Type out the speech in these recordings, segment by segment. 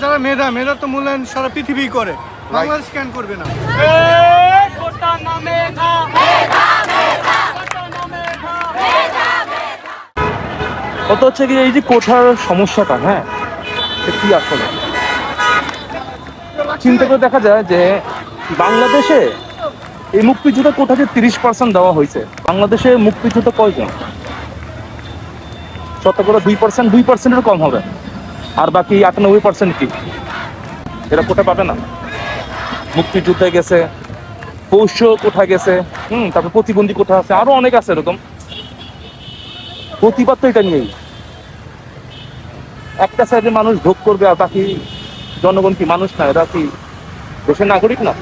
যারা মেধা তো মূল্যায়ন সারা পৃথিবী করে, বাংলাদেশ স্ক্যান করবে না। কত হচ্ছে কি এই যে কোঠার সমস্যাটা, হ্যাঁ কি আসলে চিন্তা করে দেখা যায় যে বাংলাদেশে এই মুক্তিযুদ্ধ কোঠাকে 30% দেওয়া হয়েছে। বাংলাদেশে মুক্তিযুদ্ধ কয়জন? শতকরা 2%, 2%-এর কম হবে। আর বাকি 98% কি এরা কোঠা পাবে না? মুক্তিযুদ্ধে গেছে, পৌষ কোঠা গেছে, তারপর প্রতিবন্ধী কোঠা আছে, আরো অনেক আছে এরকম। প্রতিবাদ তো এটা নিয়েই, একটা সাইডে মানুষ ভোগ করবে আর বাকি জনগণ কি মানুষ না? এরা কি দেশের নাগরিক না?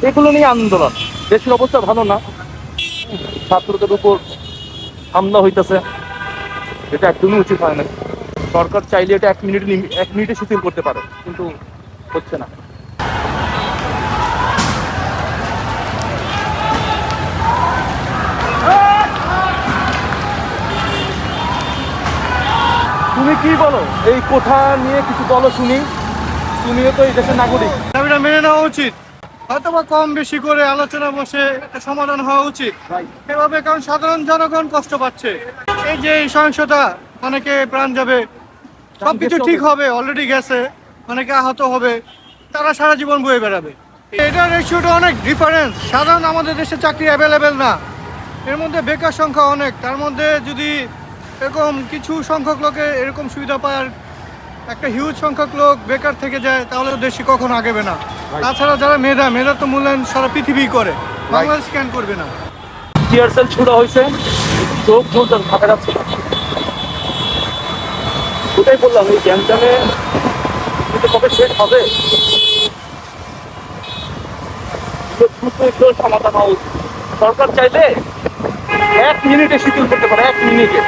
এগুলো নিয়ে আন্দোলন। দেশের অবস্থা ভালো না, ছাত্রদের উপর হামলা হইতেছে, এটা একদমই উচিত হয় না। সরকার চাইলে এটা 1 মিনিটে শিথিল করতে পারে, কিন্তু হচ্ছে না। তুমি কি বলো এই কোঠা নিয়ে? কিছু বলো শুনি, তুমিও তো এই দেশের নাগরিক। দাবিটা মেনে নেওয়া উচিত, হয়তো বা কম বেশি করে আলোচনা বসে একটা সমাধান হওয়া উচিত এভাবে, কারণ সাধারণ জনগণ কষ্ট পাচ্ছে। এই যে এই সহিংসতা, অনেকে প্রাণ যাবে, সবকিছু ঠিক হবে, অলরেডি গেছে, অনেকে আহত হবে, তারা সারা জীবন বয়ে বেড়াবে। এটার রেশিওটা অনেক ডিফারেন্স। সাধারণ আমাদের দেশে চাকরি অ্যাভেলেবেল না, এর মধ্যে বেকার সংখ্যা অনেক, তার মধ্যে যদি এরকম কিছু সংখ্যক লোকে এরকম সুবিধা পায়, একটা হিউজ সংখ্যক লোক বেকার থেকে যায়, তাহলে দেশে কখনো আগেবে না। তাছাড়া যারা মেধা তো মূল্যায়ন সারা পৃথিবী করে, বাংলাদেশ স্ক্যান করবে না। টিয়ার সেল ছোড়া হয়েছে, চোখ ঝুলতে থাকা যাচ্ছে না। ওটাই বললাম, এই জ্যামজামে কিন্তু কবে শেষ হবে? সমাধান হওয়া উচিত। সরকার চাইলে 1 মিনিটে শিথিল করতে পারে, 1 মিনিটে।